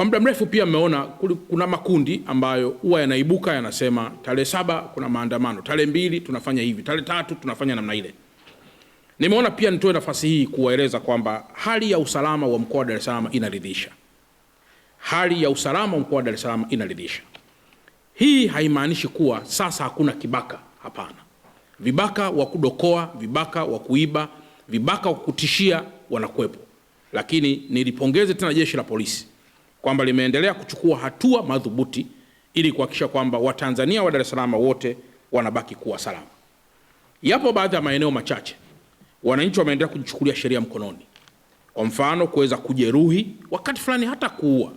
Kwa muda mrefu pia mmeona kuna makundi ambayo huwa yanaibuka yanasema tarehe 7 kuna maandamano, tarehe 2 tunafanya hivi, tarehe 3 tunafanya namna ile. Nimeona pia nitoe nafasi hii kuwaeleza kwamba hali ya usalama wa mkoa wa Dar es Salaam inaridhisha. Hali ya usalama wa mkoa wa Dar es Salaam inaridhisha. Hii haimaanishi kuwa sasa hakuna kibaka, hapana. Vibaka wa kudokoa, vibaka wa kuiba, vibaka wa kutishia wanakuwepo. Lakini nilipongeze tena jeshi la polisi kwamba limeendelea kuchukua hatua madhubuti ili kuhakikisha kwamba Watanzania wa Dar es Salaam wote wanabaki kuwa salama. Yapo baadhi ya maeneo machache wananchi wameendelea kujichukulia sheria mkononi. Kwa mfano kuweza kujeruhi, wakati fulani hata kuua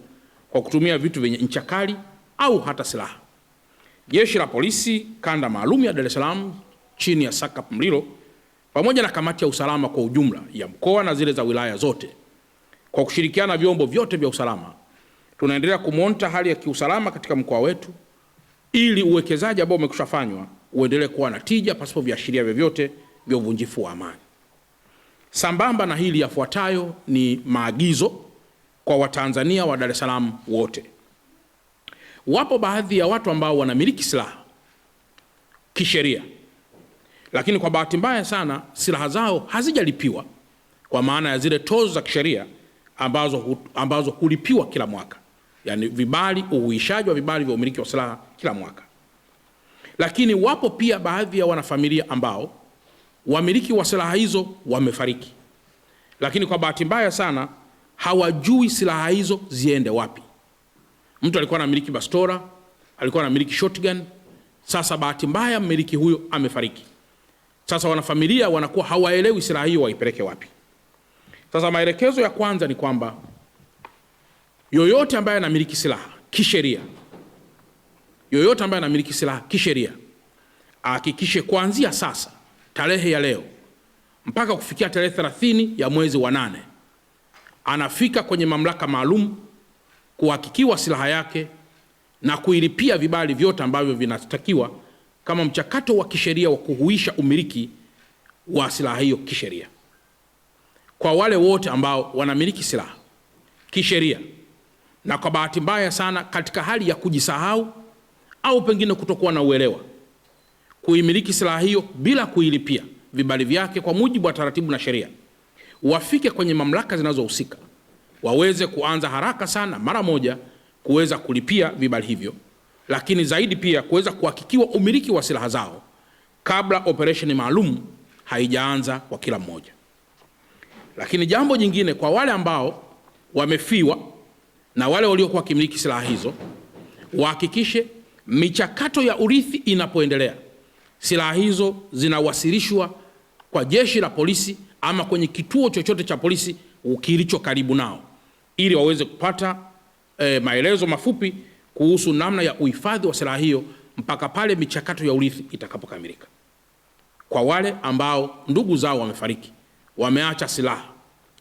kwa kutumia vitu vyenye ncha kali au hata silaha. Jeshi la polisi kanda maalum ya Dar es Salaam chini ya SACP Mlilo pamoja na kamati ya usalama kwa ujumla ya mkoa na zile za wilaya zote, kwa kushirikiana na vyombo vyote vya usalama, tunaendelea kumonita hali ya kiusalama katika mkoa wetu ili uwekezaji ambao umekushafanywa uendelee kuwa na tija pasipo viashiria vyovyote vya uvunjifu wa amani. Sambamba na hili, yafuatayo ni maagizo kwa Watanzania wa Dar es Salaam wote. Wapo baadhi ya watu ambao wanamiliki silaha kisheria, lakini kwa bahati mbaya sana silaha zao hazijalipiwa kwa maana ya zile tozo za kisheria ambazo hulipiwa kila mwaka. Yani vibali, uhuishaji wa vibali vya umiliki wa silaha kila mwaka. Lakini wapo pia baadhi ya wanafamilia ambao wamiliki wa silaha hizo wamefariki, lakini kwa bahati mbaya sana hawajui silaha hizo ziende wapi. Mtu alikuwa anamiliki bastola, alikuwa anamiliki shotgun, sasa bahati mbaya mmiliki huyo amefariki. Sasa wanafamilia wanakuwa hawaelewi silaha hiyo waipeleke wapi. Sasa maelekezo ya kwanza ni kwamba yoyote ambaye anamiliki silaha kisheria, yoyote ambaye anamiliki silaha kisheria ahakikishe kuanzia sasa, tarehe ya leo mpaka kufikia tarehe 30 ya mwezi wa 8 anafika kwenye mamlaka maalum kuhakikiwa silaha yake na kuilipia vibali vyote ambavyo vinatakiwa kama mchakato wa kisheria wa kuhuisha umiliki wa silaha hiyo kisheria. Kwa wale wote ambao wanamiliki silaha kisheria na kwa bahati mbaya sana katika hali ya kujisahau au pengine kutokuwa na uelewa kuimiliki silaha hiyo bila kuilipia vibali vyake kwa mujibu wa taratibu na sheria, wafike kwenye mamlaka zinazohusika waweze kuanza haraka sana mara moja kuweza kulipia vibali hivyo, lakini zaidi pia kuweza kuhakikiwa umiliki wa silaha zao kabla operation maalum haijaanza kwa kila mmoja. Lakini jambo jingine, kwa wale ambao wamefiwa na wale waliokuwa wakimiliki silaha hizo, wahakikishe michakato ya urithi inapoendelea, silaha hizo zinawasilishwa kwa jeshi la polisi ama kwenye kituo chochote cha polisi kilicho karibu nao, ili waweze kupata maelezo mafupi kuhusu namna ya uhifadhi wa silaha hiyo mpaka pale michakato ya urithi itakapokamilika. Kwa wale ambao ndugu zao wamefariki, wameacha silaha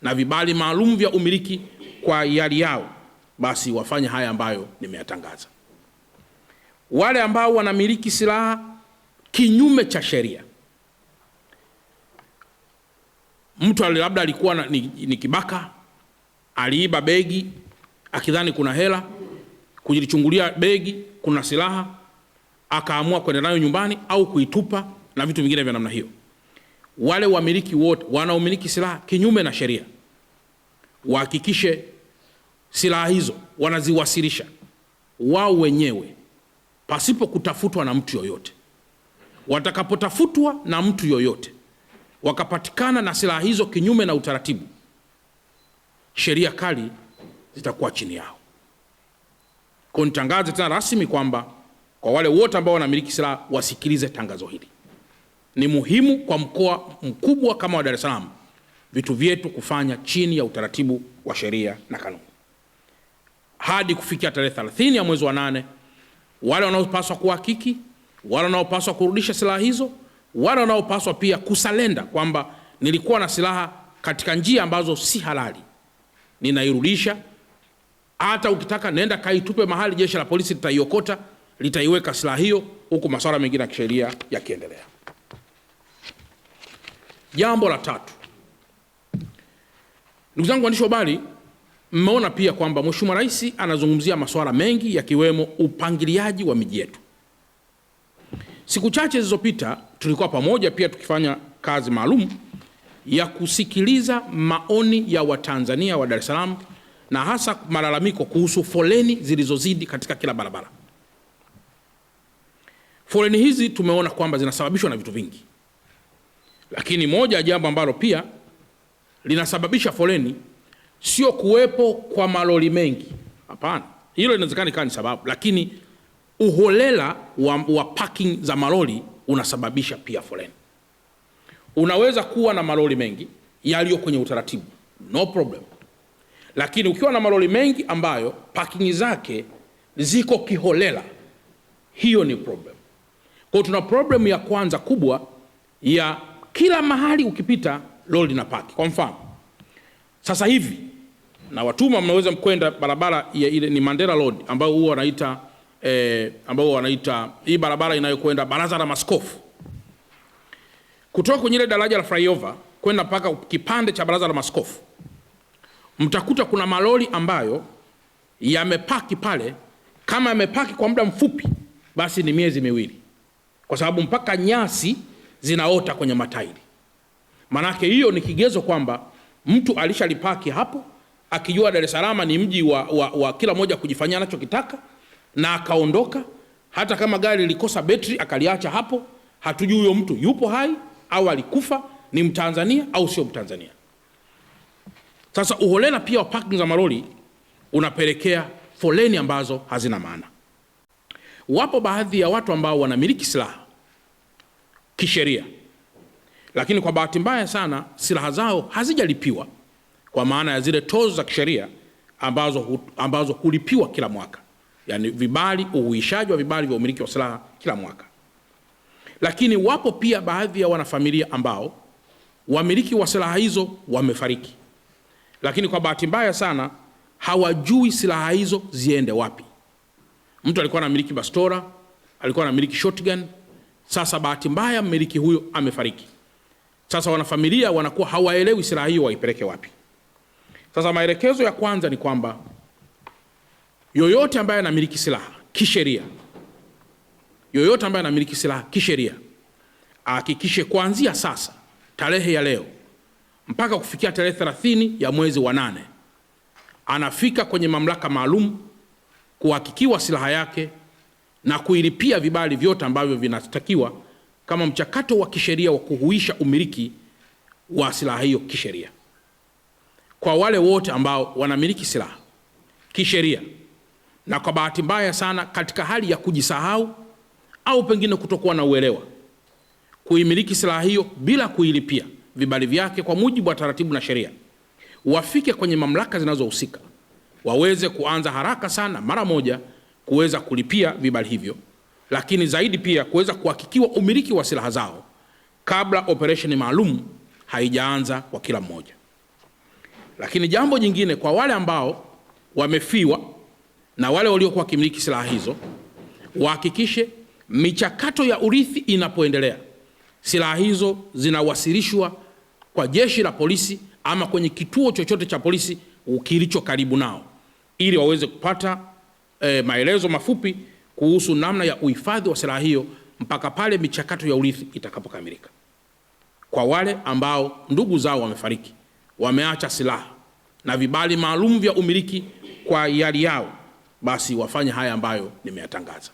na vibali maalum vya umiliki kwa hiari yao, basi wafanye haya ambayo nimeyatangaza. Wale ambao wanamiliki silaha kinyume cha sheria, mtu labda alikuwa ni kibaka, aliiba begi akidhani kuna hela, kujilichungulia begi kuna silaha, akaamua kwenda nayo nyumbani au kuitupa na vitu vingine vya namna hiyo. Wale wamiliki wote wanaomiliki silaha kinyume na sheria wahakikishe silaha hizo wanaziwasilisha wao wenyewe pasipo kutafutwa na mtu yoyote. Watakapotafutwa na mtu yoyote wakapatikana na silaha hizo kinyume na utaratibu, sheria kali zitakuwa chini yao. Kwa nitangaze tena rasmi kwamba kwa wale wote ambao wanamiliki silaha wasikilize tangazo hili. Ni muhimu kwa mkoa mkubwa kama wa Dar es Salaam vitu vyetu kufanya chini ya utaratibu wa sheria na kanuni. Hadi kufikia tarehe 30 ya mwezi wa 8, wale wanaopaswa kuhakiki, wale wanaopaswa kurudisha silaha hizo, wale wanaopaswa pia kusalenda kwamba nilikuwa na silaha katika njia ambazo si halali, ninairudisha. Hata ukitaka nenda kaitupe mahali, jeshi la polisi litaiokota, litaiweka silaha hiyo, huku masuala mengine ya kisheria yakiendelea. Jambo la tatu, ndugu zangu waandishi wa habari, mmeona pia kwamba Mheshimiwa Rais anazungumzia masuala mengi yakiwemo upangiliaji wa miji yetu. Siku chache zilizopita tulikuwa pamoja pia tukifanya kazi maalum ya kusikiliza maoni ya Watanzania wa Dar es Salaam na hasa malalamiko kuhusu foleni zilizozidi katika kila barabara. Foleni hizi tumeona kwamba zinasababishwa na vitu vingi. Lakini moja ya jambo ambalo pia linasababisha foleni sio kuwepo kwa malori mengi. Hapana. Hilo inawezekana ikawa ni sababu, lakini uholela wa parking za malori unasababisha pia foleni. Unaweza kuwa na malori mengi yaliyo kwenye utaratibu, no problem. Lakini ukiwa na malori mengi ambayo parking zake ziko kiholela, hiyo ni problem. Kwa hiyo tuna problem ya kwanza kubwa ya kila mahali ukipita lori na park. Kwa mfano, sasa hivi na watuma mnaweza mkwenda barabara ya ile ni Mandela Road ambao huwa wanaita hii barabara inayokwenda Baraza la Maaskofu. Kutoka kwenye ile daraja la flyover kwenda mpaka kipande cha Baraza la Maaskofu, mtakuta kuna malori ambayo yamepaki pale. Kama yamepaki kwa muda mfupi, basi ni miezi miwili, kwa sababu mpaka nyasi zinaota kwenye matairi. Manake hiyo ni kigezo kwamba mtu alishalipaki hapo akijua Dar es Salaam ni mji wa kila moja kujifanyia anachokitaka, na akaondoka. Hata kama gari lilikosa betri akaliacha hapo, hatujui huyo mtu yupo hai au alikufa, ni Mtanzania au sio Mtanzania. Sasa uholela pia wa parking za malori unapelekea foleni ambazo hazina maana. Wapo baadhi ya watu ambao wanamiliki silaha kisheria, lakini kwa bahati mbaya sana silaha zao hazijalipiwa kwa maana ya zile tozo za kisheria ambazo hulipiwa kila mwaka, yani vibali, uhuishaji wa vibali vya umiliki wa silaha kila mwaka. Lakini wapo pia baadhi ya wanafamilia ambao wamiliki wa silaha hizo wamefariki, lakini kwa bahati mbaya sana hawajui silaha hizo ziende wapi. Mtu alikuwa anamiliki bastola, alikuwa anamiliki shotgun, sasa bahati mbaya mmiliki huyo amefariki. Sasa wanafamilia wanakuwa hawaelewi silaha hiyo waipeleke wapi. Sasa maelekezo ya kwanza ni kwamba yoyote ambaye anamiliki silaha kisheria, yoyote ambaye anamiliki silaha kisheria ahakikishe kuanzia sasa, tarehe ya leo mpaka kufikia tarehe 30 ya mwezi wa 8, anafika kwenye mamlaka maalum kuhakikiwa silaha yake na kuilipia vibali vyote ambavyo vinatakiwa kama mchakato wa kisheria wa kuhuisha umiliki wa silaha hiyo kisheria. Kwa wale wote ambao wanamiliki silaha kisheria na kwa bahati mbaya sana katika hali ya kujisahau au pengine kutokuwa na uelewa, kuimiliki silaha hiyo bila kuilipia vibali vyake kwa mujibu wa taratibu na sheria, wafike kwenye mamlaka zinazohusika waweze kuanza haraka sana mara moja kuweza kulipia vibali hivyo, lakini zaidi pia kuweza kuhakikiwa umiliki wa silaha zao kabla operation maalum haijaanza kwa kila mmoja. Lakini jambo jingine, kwa wale ambao wamefiwa na wale waliokuwa kimiliki silaha hizo, wahakikishe michakato ya urithi inapoendelea, silaha hizo zinawasilishwa kwa jeshi la polisi ama kwenye kituo chochote cha polisi kilicho karibu nao, ili waweze kupata maelezo mafupi kuhusu namna ya uhifadhi wa silaha hiyo mpaka pale michakato ya urithi itakapokamilika. Kwa wale ambao ndugu zao wamefariki, wameacha silaha na vibali maalum vya umiliki kwa yali yao, basi wafanye haya ambayo nimeyatangaza.